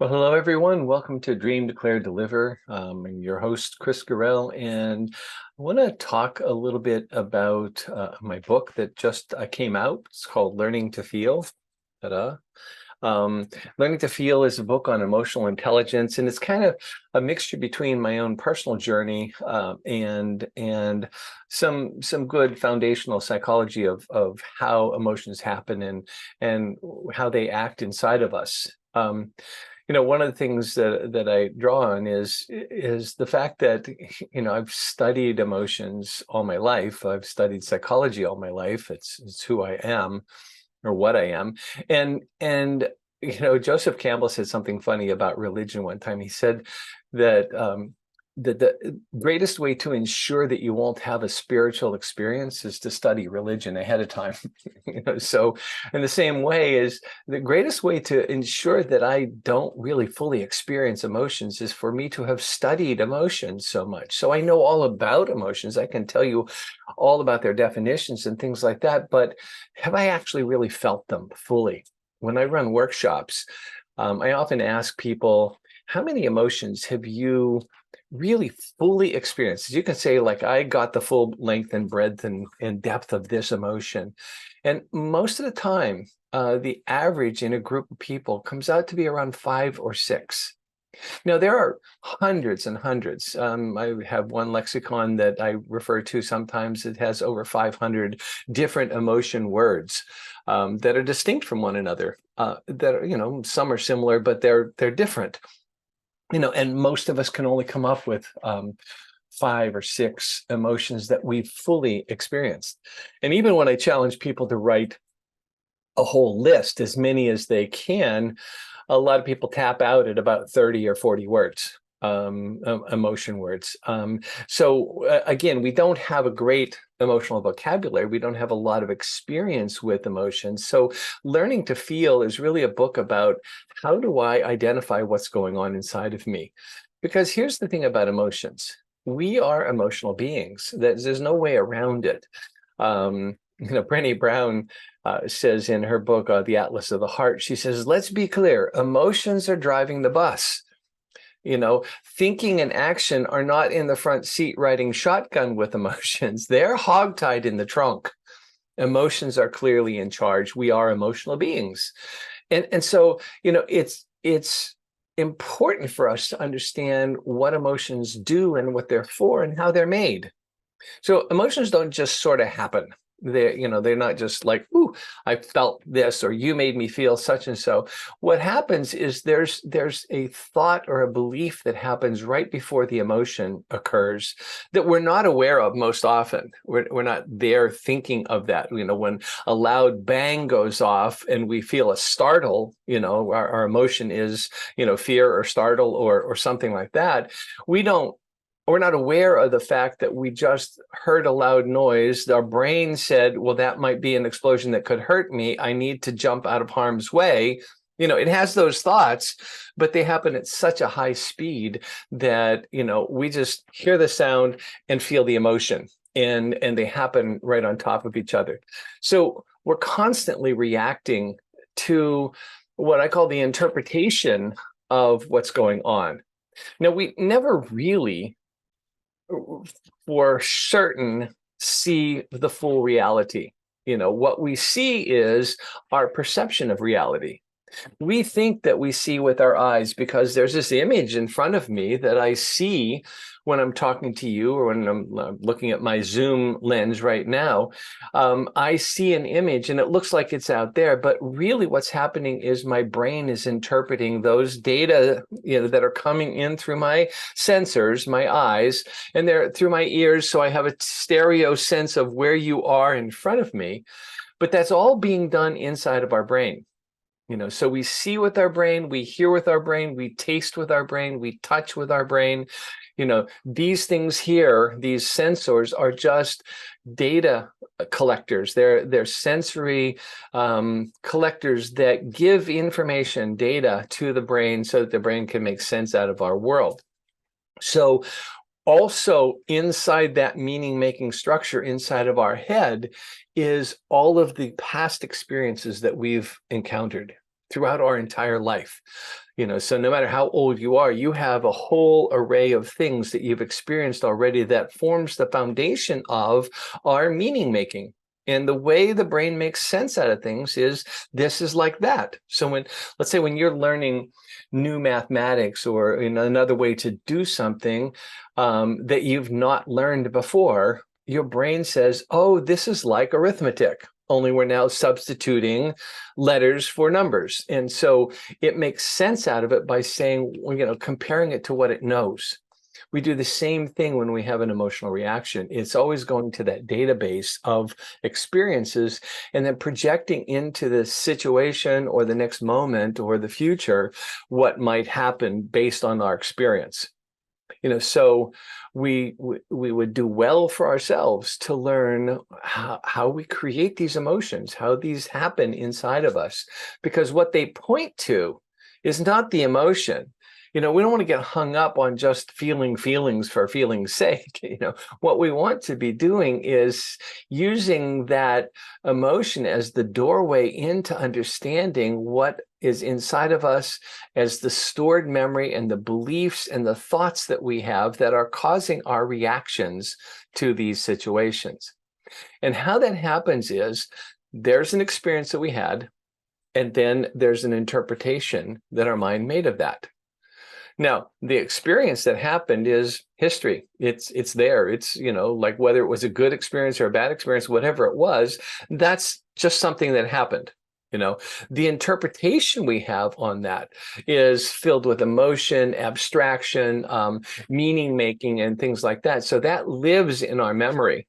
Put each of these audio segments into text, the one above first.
Well, hello everyone. Welcome to Dream, Declare, Deliver. I'm your host, Chris Gorell, and I want to talk a little bit about my book that just came out. It's called Learning to Feel. Ta-da. Learning to Feel is a book on emotional intelligence, and it's kind of a mixture between my own personal journey and some good foundational psychology of how emotions happen and how they act inside of us. One of the things that I draw on is the fact that I've studied emotions all my life. I've studied psychology all my life. It's who I am or what I am. And Joseph Campbell said something funny about religion one time. He said that the greatest way to ensure that you won't have a spiritual experience is to study religion ahead of time. So in the same way, is the greatest way to ensure that I don't really fully experience emotions is for me to have studied emotions so much. So I know all about emotions. I can tell you all about their definitions and things like that, but have I actually really felt them fully? When I run workshops, I often ask people, how many emotions have you really fully experienced? You can say, like, I got the full length and breadth and depth of this emotion. And most of the time, the average in a group of people comes out to be around 5 or 6. Now, there are hundreds and hundreds. I have one lexicon that I refer to sometimes. It has over 500 different emotion words that are distinct from one another. That are, some are similar, but they're different. And most of us can only come up with 5 or 6 emotions that we've fully experienced. And even when I challenge people to write a whole list, as many as they can, a lot of people tap out at about 30 or 40 words, emotion words. Again, we don't have a great emotional vocabulary. We don't have a lot of experience with emotions. So Learning to Feel is really a book about how do I identify what's going on inside of me? Because here's the thing about emotions. We are emotional beings. There's no way around it. Brené Brown says in her book, The Atlas of the Heart, she says, let's be clear, emotions are driving the bus. Thinking and action are not in the front seat riding shotgun with emotions. They're hogtied in the trunk. Emotions are clearly in charge. We are emotional beings. And so, it's important for us to understand what emotions do and what they're for and how they're made. So emotions don't just sort of happen. They're not just like, ooh, I felt this, or you made me feel such and so. What happens is there's a thought or a belief that happens right before the emotion occurs that we're not aware of most often. We're not there thinking of that. When a loud bang goes off and we feel a startle, our emotion is, fear or startle or something like that. We're not aware of the fact that we just heard a loud noise. Our brain said, well, that might be an explosion that could hurt me. I need to jump out of harm's way. It has those thoughts, but they happen at such a high speed that, we just hear the sound and feel the emotion, and they happen right on top of each other. So we're constantly reacting to what I call the interpretation of what's going on. Now, we never really for certain see the full reality. What we see is our perception of reality. We think that we see with our eyes because there's this image in front of me that I see when I'm talking to you, or when I'm looking at my Zoom lens right now. I see an image and it looks like it's out there, but really what's happening is my brain is interpreting those data that are coming in through my sensors, my eyes, and they're through my ears, so I have a stereo sense of where you are in front of me. But that's all being done inside of our brain. So we see with our brain, we hear with our brain, we taste with our brain, we touch with our brain. These things here, these sensors are just data collectors. They're sensory collectors that give information, data to the brain so that the brain can make sense out of our world. So also inside that meaning-making structure inside of our head is all of the past experiences that we've encountered throughout our entire life. So no matter how old you are, you have a whole array of things that you've experienced already that forms the foundation of our meaning making. And the way the brain makes sense out of things is this is like that. So let's say when you're learning new mathematics or another way to do something that you've not learned before, your brain says, oh, this is like arithmetic, only we're now substituting letters for numbers. And so it makes sense out of it by saying, comparing it to what it knows. We do the same thing when we have an emotional reaction. It's always going to that database of experiences and then projecting into the situation or the next moment or the future what might happen based on our experience. So we would do well for ourselves to learn how we create these emotions, how these happen inside of us, because what they point to is not the emotion. We don't want to get hung up on just feeling feelings for feeling's sake. What we want to be doing is using that emotion as the doorway into understanding what is inside of us as the stored memory and the beliefs and the thoughts that we have that are causing our reactions to these situations. And how that happens is there's an experience that we had, and then there's an interpretation that our mind made of that. Now, the experience that happened is history. It's there. It's, like whether it was a good experience or a bad experience, whatever it was, that's just something that happened. The interpretation we have on that is filled with emotion, abstraction, meaning making, and things like that. So that lives in our memory.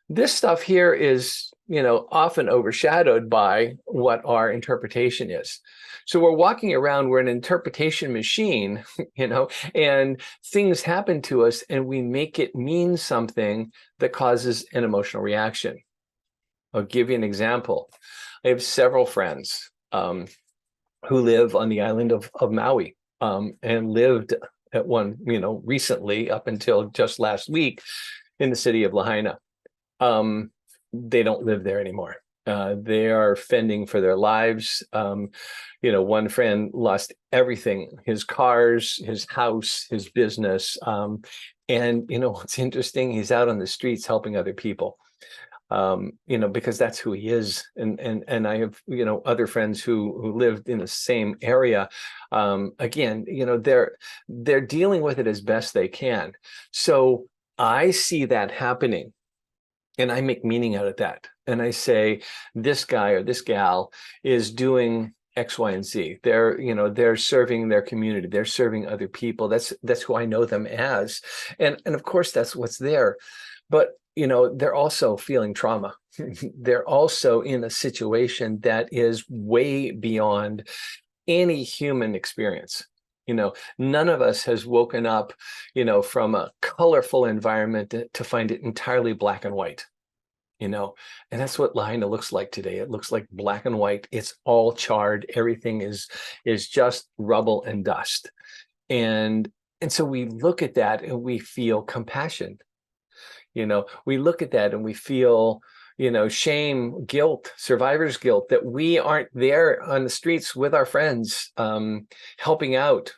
This stuff here is, often overshadowed by what our interpretation is. So we're walking around, we're an interpretation machine, and things happen to us and we make it mean something that causes an emotional reaction. I'll give you an example. I have several friends who live on the island of Maui and lived at one, recently up until just last week in the city of Lahaina. They don't live there anymore. They are fending for their lives. One friend lost everything, his cars, his house, his business. And what's interesting, he's out on the streets helping other people. Because that's who he is. And I have, other friends who lived in the same area. Again, they're dealing with it as best they can. So I see that happening. And I make meaning out of that. And I say, this guy or this gal is doing X, Y, and Z. They're serving their community. They're serving other people. That's who I know them as. And of course, that's what's there. But, they're also feeling trauma. They're also in a situation that is way beyond any human experience. None of us has woken up, from a colorful environment to find it entirely black and white, and that's what Lahaina looks like today. It looks like black and white. It's all charred. Everything is just rubble and dust. And so we look at that and we feel compassion. We look at that and we feel, shame, guilt, survivor's guilt that we aren't there on the streets with our friends, helping out,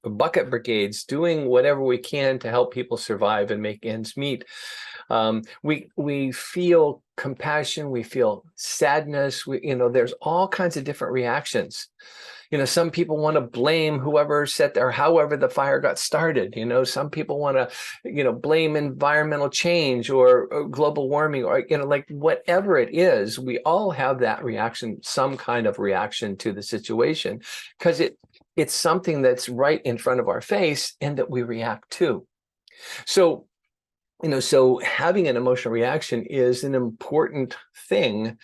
bucket brigades, doing whatever we can to help people survive and make ends meet. We feel compassion, we feel sadness, there's all kinds of different reactions. Some people want to blame whoever set or however the fire got started. Some people want to, blame environmental change or global warming or, like whatever it is, we all have that reaction, some kind of reaction to the situation, because it's something that's right in front of our face and that we react to. So, so having an emotional reaction is an important thing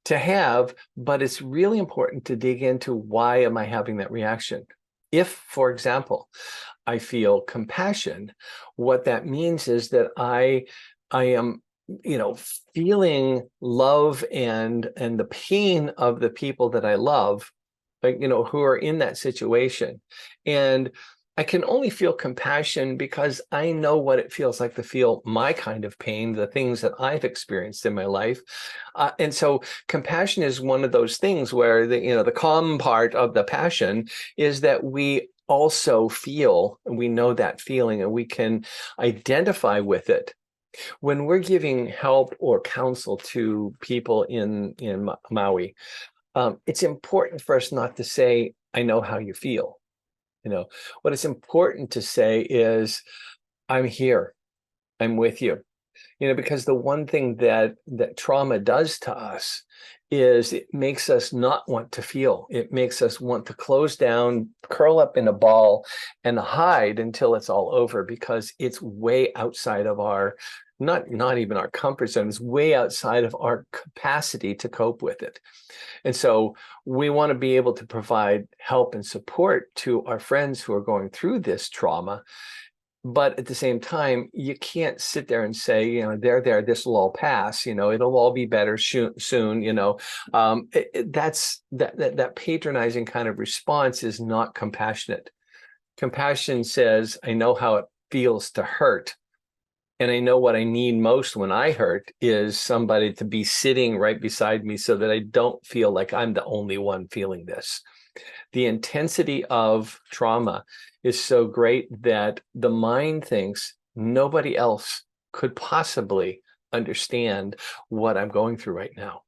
to have, but it's really important to dig into why am I having that reaction? If, for example, I feel compassion, what that means is that I am, feeling love and the pain of the people that I love, who are in that situation. And I can only feel compassion because I know what it feels like to feel my kind of pain, the things that I've experienced in my life. And so compassion is one of those things where the calm part of the passion is that we also feel, and we know that feeling, and we can identify with it. When we're giving help or counsel to people in Maui, it's important for us not to say, "I know how you feel." What is important to say is, "I'm here. I'm with you." Because the one thing that trauma does to us is it makes us not want to feel. It makes us want to close down, curl up in a ball, and hide until it's all over, because it's way outside of our, not even our comfort zone. It's way outside of our capacity to cope with it. And so we want to be able to provide help and support to our friends who are going through this trauma. But at the same time, you can't sit there and say, there, this will all pass, it'll all be better soon. That patronizing kind of response is not compassionate. Compassion says, I know how it feels to hurt. And I know what I need most when I hurt is somebody to be sitting right beside me so that I don't feel like I'm the only one feeling this. The intensity of trauma is so great that the mind thinks nobody else could possibly understand what I'm going through right now.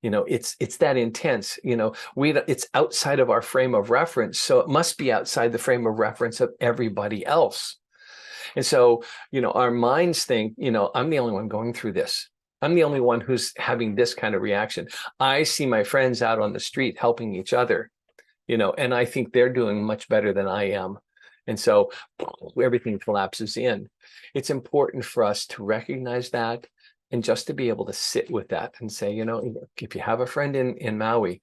It's that intense. It's outside of our frame of reference, so it must be outside the frame of reference of everybody else. And so, our minds think, I'm the only one going through this. I'm the only one who's having this kind of reaction. I see my friends out on the street helping each other, and I think they're doing much better than I am. And so everything collapses in. It's important for us to recognize that, and just to be able to sit with that and say, if you have a friend in Maui,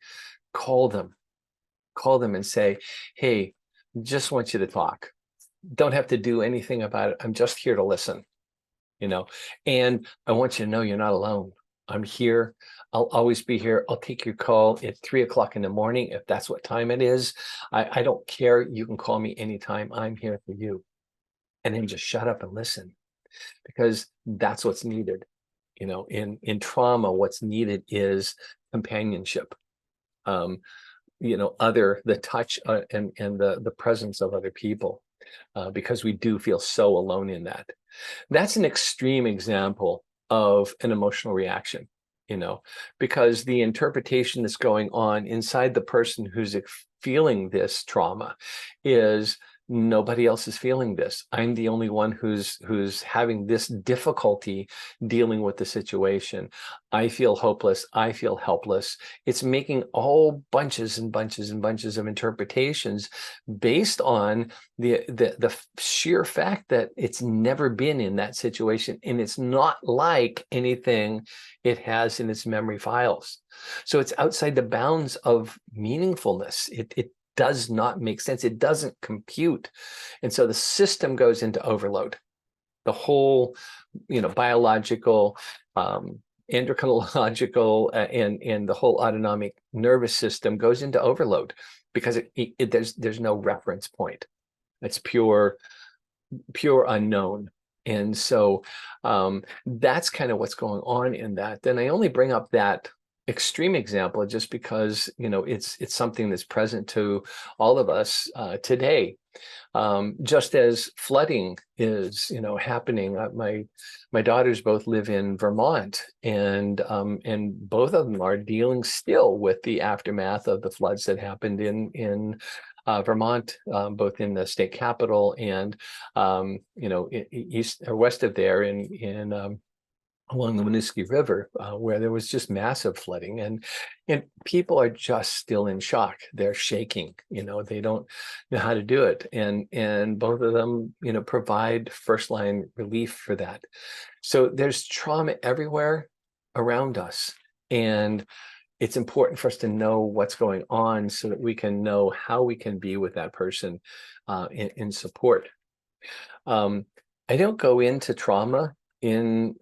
call them and say, hey, just want you to talk. Don't have to do anything about it. I'm just here to listen, and I want you to know you're not alone. I'm here. I'll always be here. I'll take your call at 3 o'clock in the morning, if that's what time it is. I don't care. You can call me anytime. I'm here for you. And then just shut up and listen, because that's what's needed. In trauma, what's needed is companionship. The touch and the presence of other people. Because we do feel so alone in that. That's an extreme example of an emotional reaction, because the interpretation that's going on inside the person who's feeling this trauma is, nobody else is feeling this. I'm the only one who's having this difficulty dealing with the situation. I feel hopeless. I feel helpless. It's making all bunches and bunches and bunches of interpretations based on the sheer fact that it's never been in that situation, and it's not like anything it has in its memory files. So it's outside the bounds of meaningfulness. It does not make sense. It doesn't compute. And so the system goes into overload. The whole, biological, endocrinological, and the whole autonomic nervous system goes into overload, because there's no reference point. It's pure unknown. And so that's kind of what's going on in that. Then I only bring up that extreme example just because it's something that's present to all of us today. Just as flooding is happening. My daughters both live in Vermont, and both of them are dealing still with the aftermath of the floods that happened in Vermont, both in the state capital and east or west of there in along the Winooski River, where there was just massive flooding, and people are just still in shock. They're shaking. They don't know how to do it, and both of them provide first line relief for that. So there's trauma everywhere around us, and it's important for us to know what's going on so that we can know how we can be with that person in support. I don't go into trauma in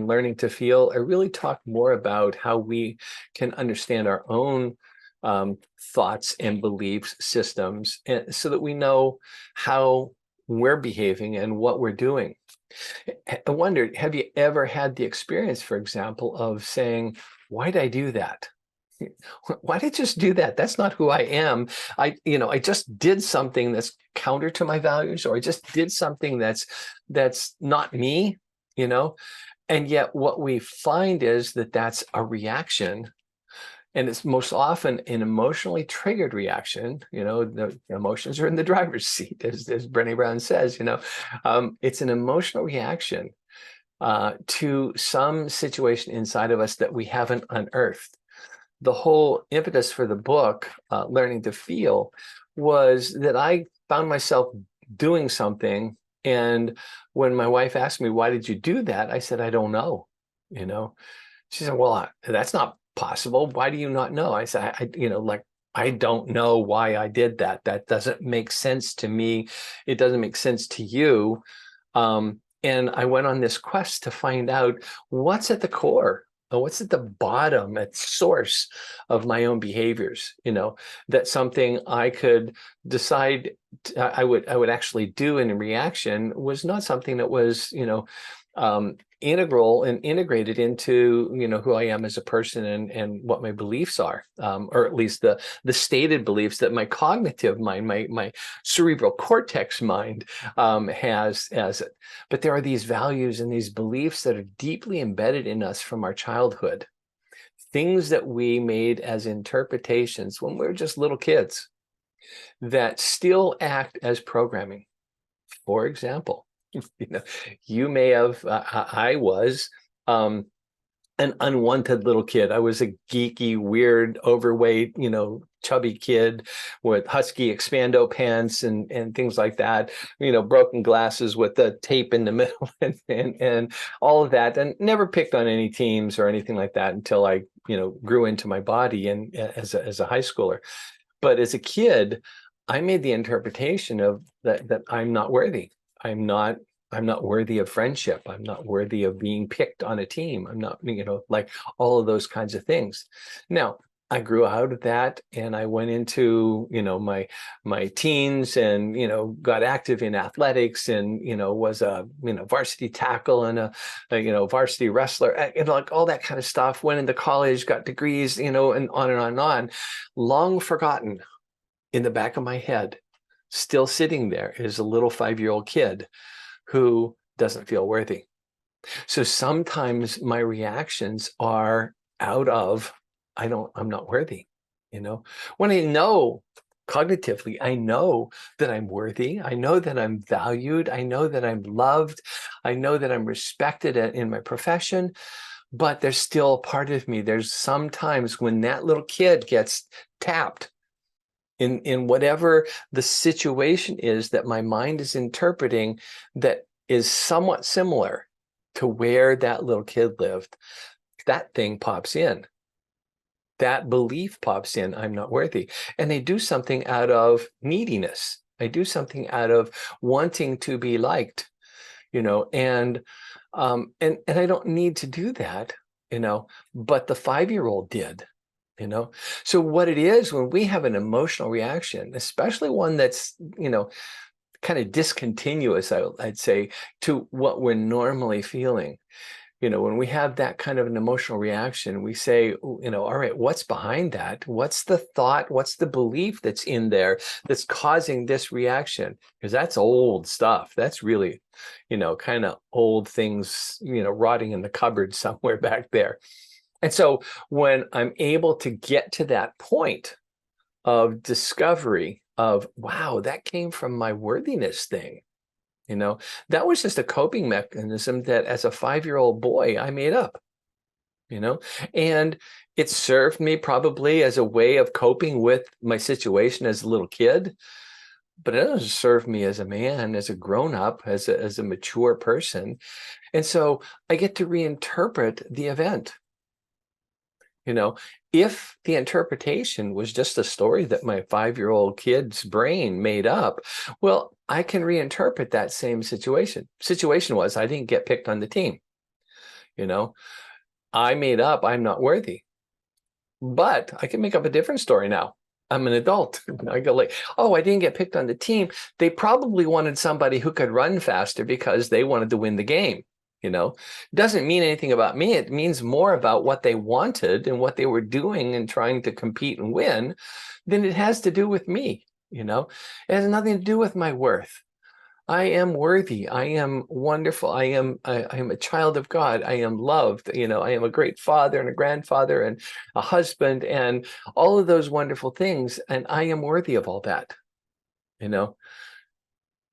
learning to feel. I really talk more about how we can understand our own thoughts and beliefs systems, and so that we know how we're behaving and what we're doing. I wondered, have you ever had the experience, for example, of saying, why did I do that? Why did I just do that? That's not who I am. I just did something that's counter to my values, or I just did something that's not me, you know? And yet what we find is that that's a reaction. And it's most often an emotionally triggered reaction. The emotions are in the driver's seat, as Brené Brown says. It's an emotional reaction to some situation inside of us that we haven't unearthed. The whole impetus for the book, Learning to Feel, was that I found myself doing something. And when my wife asked me, why did you do that? I said, I don't know. She said, well, that's not possible. Why do you not know? I said, I don't know why I did that. That doesn't make sense to me. It doesn't make sense to you. And I went on this quest to find out what's at the core, what's at the bottom, at source of my own behaviors. That something I could decide I would actually do in reaction was not something that was, integral and integrated into who I am as a person and what my beliefs are, or at least the stated beliefs that my cognitive mind, my cerebral cortex mind has as it. But there are these values and these beliefs that are deeply embedded in us from our childhood, things that we made as interpretations when we were just little kids that still act as programming. For example, you may have, I was an unwanted little kid. I was a geeky, weird, overweight, chubby kid with husky expando pants and things like that, broken glasses with the tape in the middle and all of that, and never picked on any teams or anything like that until I, grew into my body and as a high schooler. But as a kid, I made the interpretation of that I'm not worthy. I'm not worthy of friendship. I'm not worthy of being picked on a team. I'm not, like all of those kinds of things. Now, I grew out of that and I went into, my teens and, got active in athletics and, was a, varsity tackle and a varsity wrestler, and like all that kind of stuff. Went into college, got degrees, and on and on and on. Long forgotten, in the back of my head, still sitting there, is a little 5-year-old kid who doesn't feel worthy. So sometimes my reactions are out of, I'm not worthy, when I know cognitively, I know that I'm worthy. I know that I'm valued. I know that I'm loved. I know that I'm respected in my profession, but there's still a part of me. There's sometimes when that little kid gets tapped in whatever the situation is that my mind is interpreting that is somewhat similar to where that little kid lived, that thing pops in. That belief pops in, I'm not worthy. And they do something out of neediness. I do something out of wanting to be liked, and I don't need to do that, but the 5-year-old did. So what it is when we have an emotional reaction, especially one that's, kind of discontinuous, I'd say, to what we're normally feeling, when we have that kind of an emotional reaction, we say, all right, what's behind that? What's the thought? What's the belief that's in there that's causing this reaction? Because that's old stuff. That's really, kind of old things, rotting in the cupboard somewhere back there. And so when I'm able to get to that point of discovery of, wow, that came from my worthiness thing, that was just a coping mechanism that as a 5-year-old boy, I made up, and it served me probably as a way of coping with my situation as a little kid, but it doesn't serve me as a man, as a grown-up, as a mature person. And so I get to reinterpret the event. If the interpretation was just a story that my 5-year-old kid's brain made up, well, I can reinterpret that same situation. Situation was, I didn't get picked on the team. I made up, I'm not worthy. But I can make up a different story now. I'm an adult. I go like, oh, I didn't get picked on the team. They probably wanted somebody who could run faster because they wanted to win the game. Doesn't mean anything about me. It means more about what they wanted and what they were doing and trying to compete and win than it has to do with me. It has nothing to do with my worth. I am worthy. I am wonderful. I am a child of God. I am loved. I am a great father and a grandfather and a husband and all of those wonderful things. And I am worthy of all that. You know,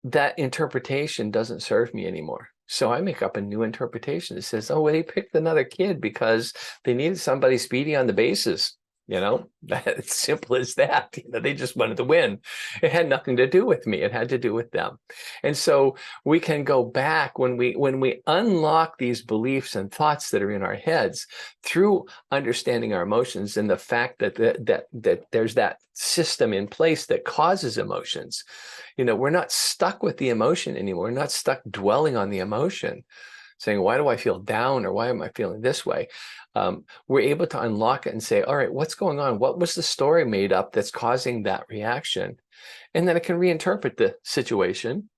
that interpretation doesn't serve me anymore. So I make up a new interpretation that says, oh, well, they picked another kid because they needed somebody speedy on the bases. It's simple as that. They just wanted to win. It had nothing to do with me. It had to do with them. And so we can go back when we unlock these beliefs and thoughts that are in our heads through understanding our emotions and the fact that there's that system in place that causes emotions. We're not stuck with the emotion anymore. We're not stuck dwelling on the emotion, saying, why do I feel down or why am I feeling this way? We're able to unlock it and say, all right, what's going on? What was the story made up that's causing that reaction? And then I can reinterpret the situation,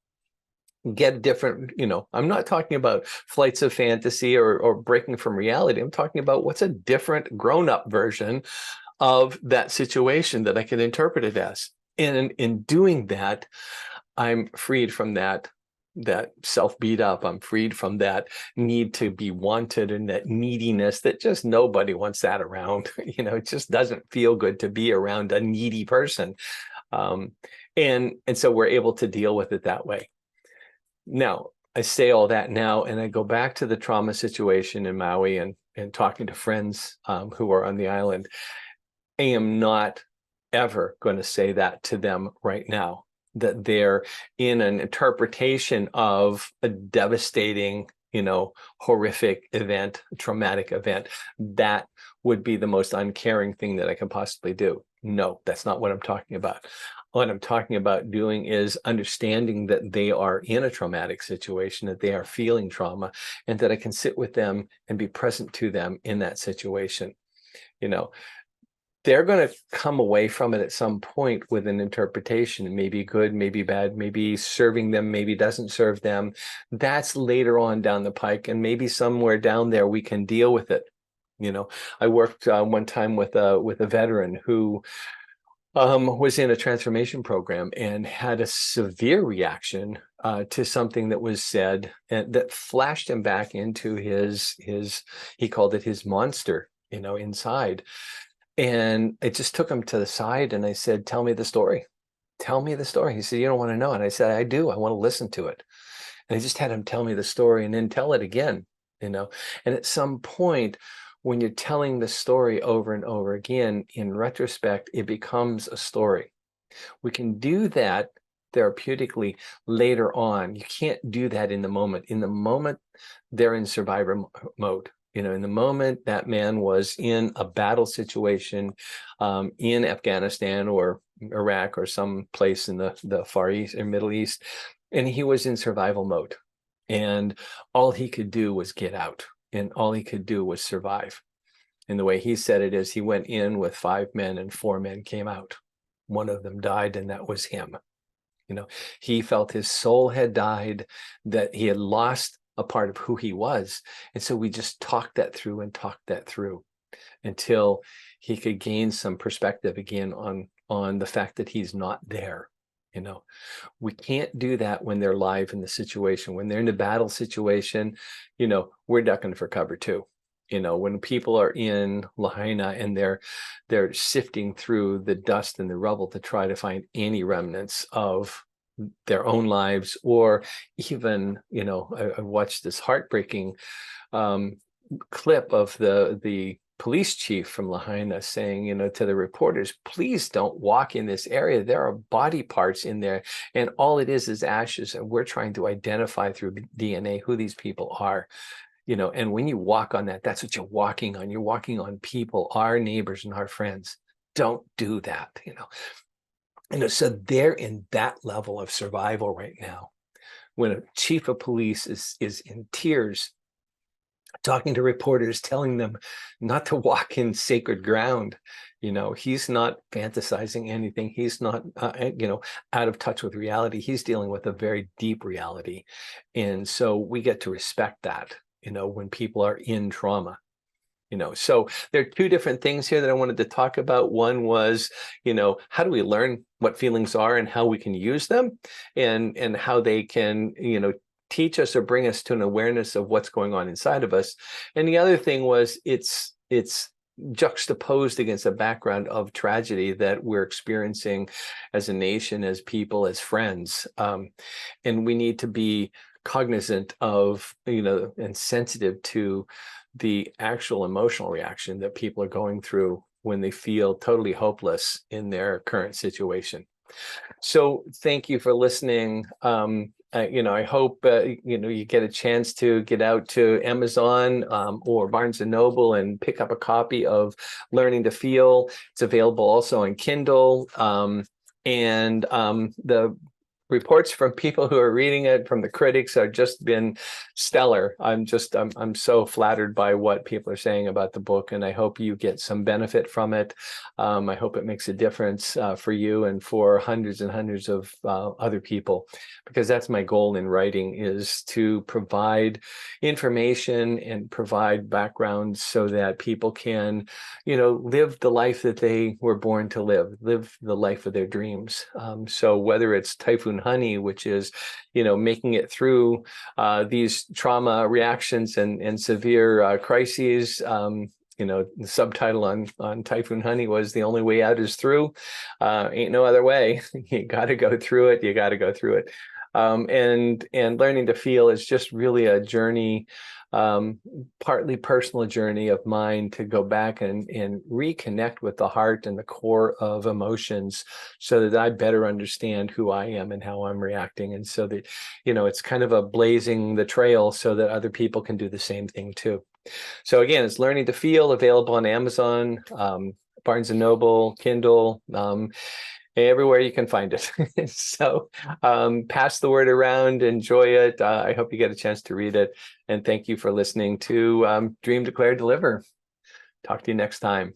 get different, I'm not talking about flights of fantasy or breaking from reality. I'm talking about what's a different grown-up version of that situation that I can interpret it as. And in doing that, I'm freed from that self beat up. I'm freed from that need to be wanted and that neediness that just nobody wants that around. It just doesn't feel good to be around a needy person. And so we're able to deal with it that way. Now, I say all that now, and I go back to the trauma situation in Maui and talking to friends who are on the island. I am not ever going to say that to them right now, that they're in an interpretation of a devastating, horrific event, traumatic event. That would be the most uncaring thing that I can possibly do. No, that's not what I'm talking about. What I'm talking about doing is understanding that they are in a traumatic situation, that they are feeling trauma, and that I can sit with them and be present to them in that situation. They're going to come away from it at some point with an interpretation, maybe good, maybe bad, maybe serving them, maybe doesn't serve them. That's later on down the pike, and maybe somewhere down there we can deal with it. I worked one time with a veteran who was in a transformation program and had a severe reaction to something that was said, and that flashed him back into his he called it his monster, inside. And it just took him to the side and I said, tell me the story. Tell me the story. He said, you don't want to know. And I said, I do. I want to listen to it. And I just had him tell me the story and then tell it again, And at some point, when you're telling the story over and over again, in retrospect, it becomes a story. We can do that therapeutically later on. You can't do that in the moment. In the moment, they're in survivor mode. In the moment that man was in a battle situation in Afghanistan or Iraq or some place in the Far East or Middle East, and he was in survival mode. And all he could do was get out, and all he could do was survive. And the way he said it is, he went in with 5 men and 4 men came out. One of them died, and that was him. He felt his soul had died, that he had lost a part of who he was. And so we just talked that through until he could gain some perspective again on the fact that he's not there. We can't do that when they're live in the situation. When they're in a battle situation, we're ducking for cover too. When people are in Lahaina and they're sifting through the dust and the rubble to try to find any remnants of their own lives, or even, I watched this heartbreaking clip of the police chief from Lahaina saying, to the reporters, please don't walk in this area. There are body parts in there, and all it is ashes, and we're trying to identify through DNA who these people are. And when you walk on that, that's what you're walking on. You're walking on people, our neighbors and our friends. Don't do that, so they're in that level of survival right now. When a chief of police is in tears talking to reporters, telling them not to walk in sacred ground. He's not fantasizing anything. He's not, out of touch with reality. He's dealing with a very deep reality. And so we get to respect that, when people are in trauma. So there are two different things here that I wanted to talk about. One was, how do we learn what feelings are and how we can use them, and how they can, teach us or bring us to an awareness of what's going on inside of us. And the other thing was it's juxtaposed against a background of tragedy that we're experiencing as a nation, as people, as friends. And we need to be cognizant of, and sensitive to the actual emotional reaction that people are going through when they feel totally hopeless in their current situation. So thank you for listening. I hope you get a chance to get out to Amazon or Barnes and Noble and pick up a copy of Learning to Feel. It's available also on Kindle. And the reports from people who are reading it, from the critics, have just been stellar. I'm so flattered by what people are saying about the book, and I hope you get some benefit from it. I hope it makes a difference for you and for hundreds and hundreds of other people, because that's my goal in writing, is to provide information and provide background so that people can, live the life that they were born to live the life of their dreams. So whether it's Typhoon Honey, which is, making it through these trauma reactions and severe crises. The subtitle on Typhoon Honey was "The Only Way Out Is Through." Ain't no other way. You got to go through it. You got to go through it. And Learning to Feel is just really a journey, partly personal journey of mine, to go back and reconnect with the heart and the core of emotions, so that I better understand who I am and how I'm reacting. And so that, it's kind of a blazing the trail so that other people can do the same thing too. So again, it's Learning to Feel, available on Amazon, Barnes and Noble, Kindle, everywhere you can find it. So pass the word around, enjoy it. I hope you get a chance to read it. And thank you for listening to Dream, Declare, Deliver. Talk to you next time.